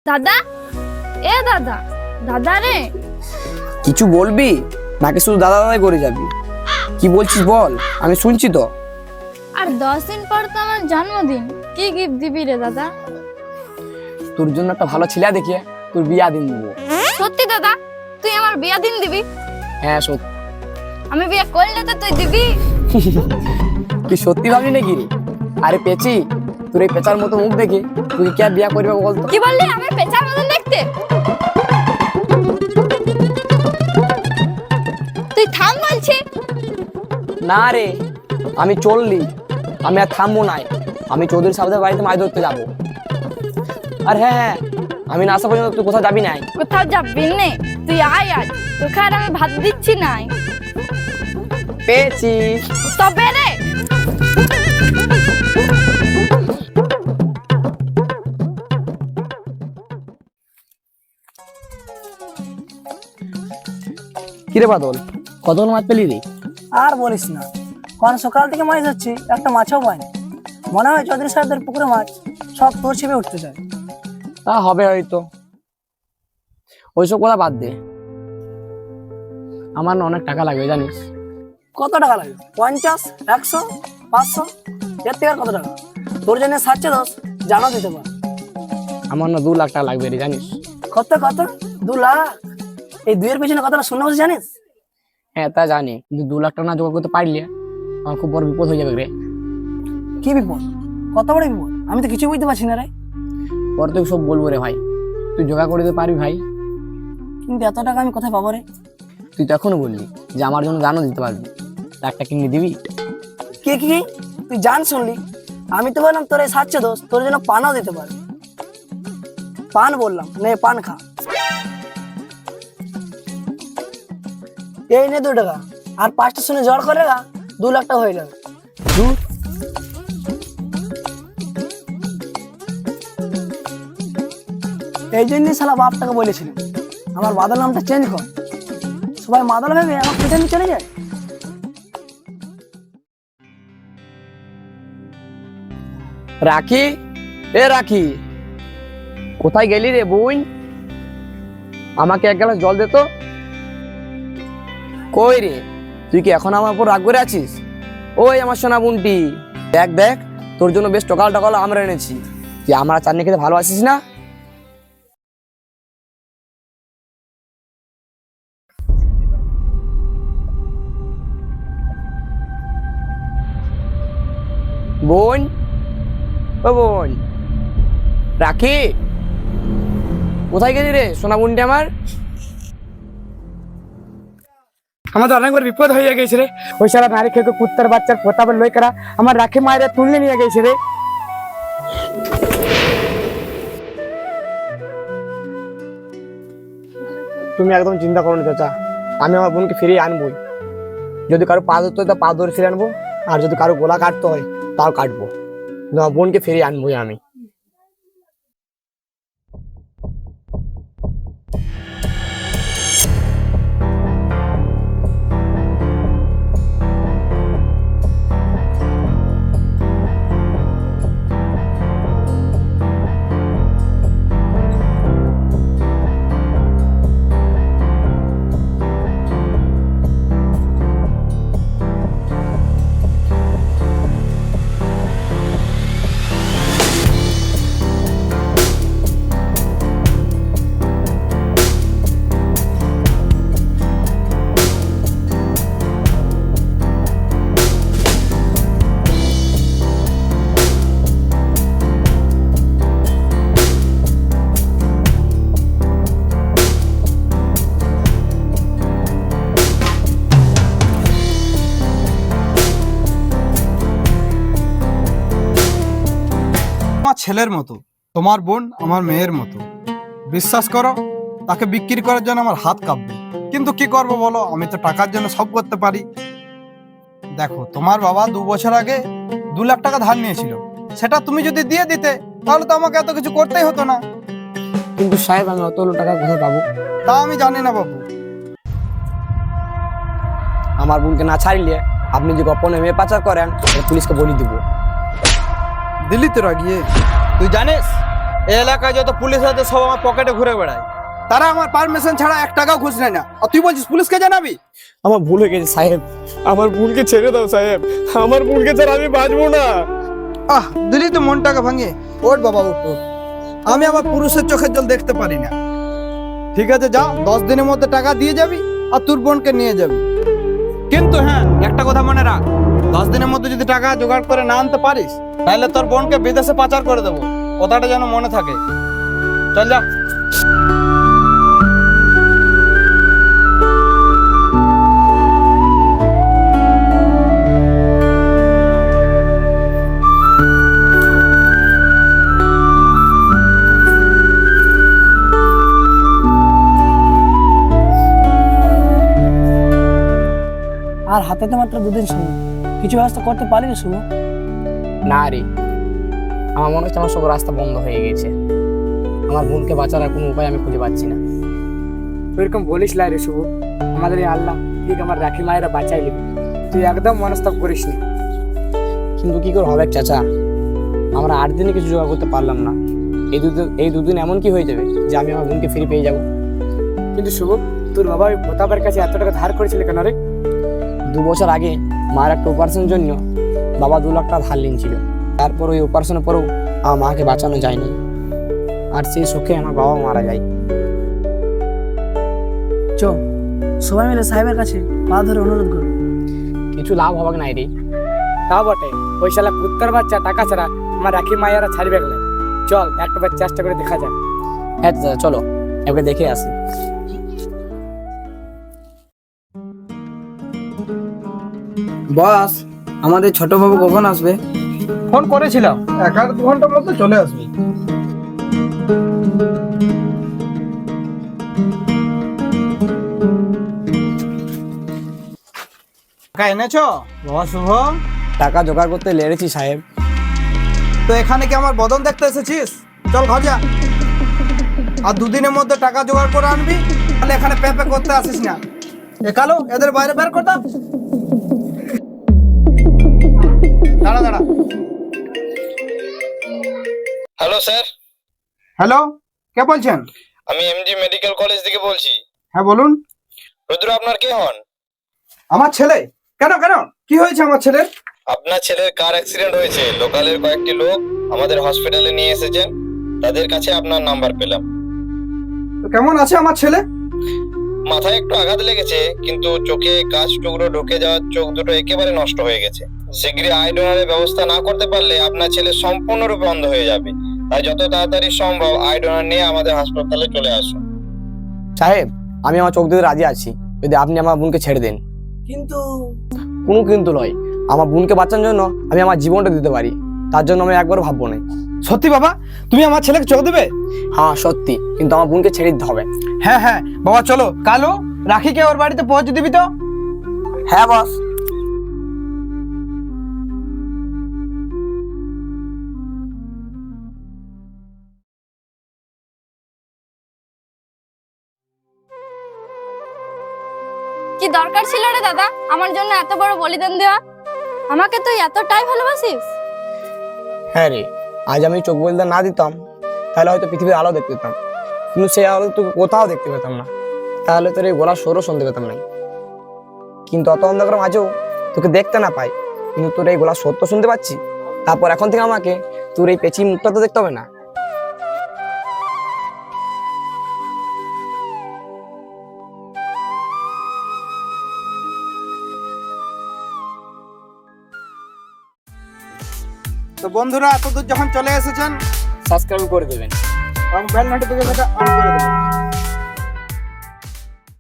দাদা, এ দাদা, দাদা রে। কিছু বলবি নাকি শুধু দাদা দাদাই করে যাবি? কি বলছিস বল, আমি শুনছি তো। আর 10 দিন পর তো আমার জন্মদিন, কি গিফট দিবি রে দাদা? তোর জন্য একটা ভালো ছেলে দেখিয়ে তোর বিয়া দিন দেবো। সত্যি দাদা, তুই আমার বিয়া দিন দিবি? হ্যাঁ সত্যি। আমি বিয়ে করলে তো তুই দিবি? তুই সত্যি ভাবলি নাকি রে? আরে পেঁচি, তোর এই পেঁচার মতো মুখ দেখে তুই কি আর বিয়া করবে বলতো? কি বললি? আমি পেঁচার মতন দেখতে? তুই থাম বলছি। না রে, আমি চললি, আমি আর থামবো নাই। আমি চৌধুরী সাহেবের বাড়িতে মাছ ধরতে যাবো। আর হ্যাঁ হ্যাঁ, আমি না আসা পর্যন্ত তুই কোথাও যাবি নাই। কোথাও যাবি নে, তুই আয় আজ, তোকে আর আমি ভাত দিচ্ছি নাই। পেঁচি তবে রে। কিরে বাদল, কতগুলো মাছ পেলি রে? আর বলিস না, কারণ সকাল থেকে মাছ ধরছি, একটা মাছও পাইনি। মনে হয় চৌধুরী সাহেবদের পুকুরে মাছ সব তোর ছিপে উঠতে চায়। তা হবে হয়তো, ওইসব কথা বাদ দে। আমার না অনেক টাকা লাগবে জানিস। কত টাকা লাগে? 50, 100, 500? এর থেকে আর কত টাকা? তোর জন্য 710 জানা দিতে পার। আমার না 2 লাখ টাকা লাগবে রে জানিস। কত কত? 2 লাখ? এই দুইয়ের পিছনে কতটা শূন্য বসে জানিস? হ্যাঁ তা জানি, কিন্তু 2 লাখ টাকা না জোগাড় করতে পারলে আমার খুব বড় বিপদ হয়ে যাবে রে। কি বিপদ? কত বড় বিপদ? আমি তো কিছু বুঝতে পারছি না রে। পরে তুই সব বলবো রে ভাই, তুই জোগাড় করে দিতে পারবি ভাই? কিন্তু এত টাকা আমি কোথায় পাবো রে? তুই তো এখনো বললি যে আমার জন্য গানও দিতে পারবি, একটা কিনে দিবি? কি কি কি? তুই জান শুনলি? আমি তো বললাম তোর এই 710 তোর জন্য পানও দিতে পারে। পান বললাম, নে পান খা। এই নে 2 টাকা, আর 5টা শুনে জড় করে গা, 2 লাখ টাকা হয়ে যাবে। ধুর, এই জন্যই শালা বাপটাকে বলেছিলাম আমার বাদল নামটা চেঞ্জ কর। সবাই মাদল ভেবে আমার পিছনে নিয়ে চলে যায়। রাখি, এ রাখি, কোথায় গেলি রে বোন? আমাকে 1 গ্লাস জল দে তো। কই রে, তুই কি এখন আমার উপর রাগ করে আছিস? ওই আমার সোনা বোনটি, দেখ দেখ, তোর জন্য বেশ টকাল টকাল আমরা এনেছি। তুই আমরা চাটনি খেতে ভালোবাসিস না? বোন, ও বোন, রাখি, কোথায় গেলি রে সোনা বোনটি আমার? আমাদের অনেকবার বিপদ হয়ে গেছে রে। ওই সারা নারী খেয়ে কুত্তার বাচ্চার প্রতাপের লই করা আমার রাখি মায়ের তুললে নিয়ে গেছে রে। তুমি একদম চিন্তা করো না চাচা, আমি আমার বোনকে ফিরিয়ে আনবোই। যদি কারো পা ধরতে হয় তা পা ধরে ফিরে আনবো, আর যদি কারো গলা কাটতে হয় তাও কাটবো, কিন্তু আমার বোনকে ফিরিয়ে আনবোই আমি। আমার ছেলের মতো, তোমার বোন আমার মেয়ের মতো। বিশ্বাস করো, তাকে বিক্রি করার জন্য আমার হাত কাঁপবে, কিন্তু কি করব বলো, আমি তো টাকার জন্য সব করতে পারি। দেখো, তোমার বাবা 2 বছর আগে 2 লাখ টাকা ধার নিয়েছিল, সেটা তুমি যদি দিয়ে দিতে তাহলে তো আমাকে এত কিছু করতেই হতো না। কিন্তু সাহেব, আমি অতগুলো টাকা কোথায় পাবো? তা আমি জানি না বাবু। আমার বোনকে না ছাড়লে আপনি যে গোপনে মেয়ে পাচার করেন এটা পুলিশকে বলে দিব। দিল্লি তোরা গিয়ে তুই জানিস এই এলাকায় যত পুলিশ আছে সব আমার পকেটে ঘুরে বেড়ায়, তারা আমার পারমিশন ছাড়া 1 টাকাও ঘুষ নেয় না, আর তুই বলছিস পুলিশকে জানাবি? আমার ভুল হয়ে গেছে সাহেব, আমার বোনকে ছেড়ে দাও সাহেব, আমার বোনকে ছাড়া আমি বাঁচবো না। দিলি তো মনটাকে ভাঙে। ওঠ বাবা ওঠ ওঠ। আমি আমার পুরুষের চোখের জল দেখতে পারি না। ঠিক আছে যা, 10 দিনের মধ্যে টাকা দিয়ে যাবি আর তোর বোনকে নিয়ে যাবি। কিন্তু হ্যাঁ, একটা কথা মনে রাখ, 10 দিনের মধ্যে যদি টাকা জোগাড় করে না আনতে পারিস তাহলে তোর বোনকে বিদেশে পাচার করে দেবো, কথাটা যেন মনে থাকে। চল যা। আর হাতে তো মাত্র 2 দিন সময়, কিছু ব্যবস্থা করতে পারিনি শুভ? না রে, আমার মনে হচ্ছে আমার সব রাস্তা বন্ধ হয়ে গেছে, আমার বোনকে বাঁচার আর কোনো উপায় আমি খুঁজে পাচ্ছি না। ওইরকম বলিস না রে শুভ, আমাদের এই আল্লাহ ঠিক আমার রাখি মায়েরা বাঁচাই নেবে, তুই একদম মনস্তাপ করিস না। কিন্তু কি করে হবে চাচা, আমরা 8 দিনে কিছু জোগাড় করতে পারলাম না, এই দুদিন এমন কি হয়ে যাবে যে আমি আমার বোনকে ফিরে পেয়ে যাব? কিন্তু শুভ, তোর বাবা ওই প্রতাপের কাছে এত টাকা ধার করেছিল কেন রে? 2 বছর আগে মার একটা অপারেশনের জন্য বাবা 2 লাখ টাকা ধার নিয়েছিল, তারপর ওই অপারেশনের পরেও আমার মাকে বাঁচানো যায়নি, আর সেই শোকে আমার বাবা মারা যায়। চ সবাই মিলে সাহেবের কাছে পা ধরে অনুরোধ করো। কিছু লাভ হবে না রে। তা বটে, ওই শালা কুত্তার বাচ্চা টাকা ছাড়া আমার রাখি মায়েরা ছাড়বে গেলে। চল একবার চেষ্টা করে দেখা যাক। হ্যাঁ চাচা চলো একবার দেখে আসি। বস, আমাদের ছোট বাবু কখন আসবে? ফোন করেছিলাম, 1-2 ঘন্টার মধ্যে চলে আসবি। টাকা এনেছো বাবা শুভ? টাকা জোগাড় করতে লেড়েছি সাহেব। তো এখানে কি আমার বদন দেখতে এসেছিস? চল ঘর যা, আর 2 দিনের মধ্যে টাকা জোগাড় করে আনবি, তাহলে এখানে পেপে করতে আসিস না। কালো এদের বাইরে বের করতাম। দাঁড়া দাঁড়া। হ্যালো স্যার, হ্যালো, কে বলছেন? আমি এমজি মেডিকেল কলেজ থেকে বলছি। হ্যাঁ বলুন। রুদ্র আপনার কে হন? আমার ছেলে। কেন কেন কি হয়েছে আমার ছেলের? আপনার ছেলের কার অ্যাক্সিডেন্ট হয়েছে, লোকালের কয়েকটি লোক আমাদের হসপিটালে নিয়ে এসেছেন, তাদের কাছে আপনার নাম্বার পেলাম। তো কেমন আছে আমার ছেলে? মাথায় একটু আঘাত লেগেছে, কিন্তু চোখে কাঁচ টুকরো ঢুকে যাওয়ার চোখ দুটো একেবারে নষ্ট হয়ে গেছে। শীঘ্রই আই ডোনারের ব্যবস্থা না করতে পারলে আপনার ছেলে সম্পূর্ণরূপে অন্ধ হয়ে যাবে, তাই যত তাড়াতাড়ি সম্ভব আই ডোনার নিয়ে আমাদের হাসপাতালে চলে আসুন। সাহেব আমি আমার চোখ দিতে রাজি আছি, যদি আপনি আমার বোনকে ছেড়ে দেন। কিন্তু কোনো কিন্তু নয়, আমার বোনকে বাঁচানোর জন্য আমি আমার জীবনটা দিতে পারি, তার জন্য আমি একবারও ভাববো না। সত্যি বাবা, তুমি আমার ছেলেকে চোখ দেবে? হ্যাঁ সত্যি, কিন্তু আমার বোনকে ছেড়ে দিতে হবে। হ্যাঁ হ্যাঁ বাবা চলো, কালো রাখিকে ওর বাড়িতে পৌঁছে দিবি তো? হ্যাঁ বস। কি দরকার ছিল রে দাদা আমার জন্য এত বড় বলিদান দেওয়া? আমাকে তুই এতটাই ভালোবাসিস? হ্যাঁ রে, আজ আমি চোখ বলিদান না দিতাম তাহলে হয়তো পৃথিবীর আলো দেখতে পেতাম, কিন্তু সেই আলো তোকে কোথাও দেখতে পেতাম না, তাহলে তোর এই গলার স্বরও শুনতে পেতাম না। কিন্তু অত অন্ধকার মাঝেও তোকে দেখতে না পাই, কিন্তু তোর এই গলার স্বর তো শুনতে পাচ্ছি। তারপর এখন থেকে আমাকে তোর এই পেঁচি মুখটা তো দেখতে হবে না। তো বন্ধুরা এতদূর যখন চলে এসেছেন, সাবস্ক্রাইব করে দেবেন এবং বেল নোটিফিকেশনটা অন করে দেবেন।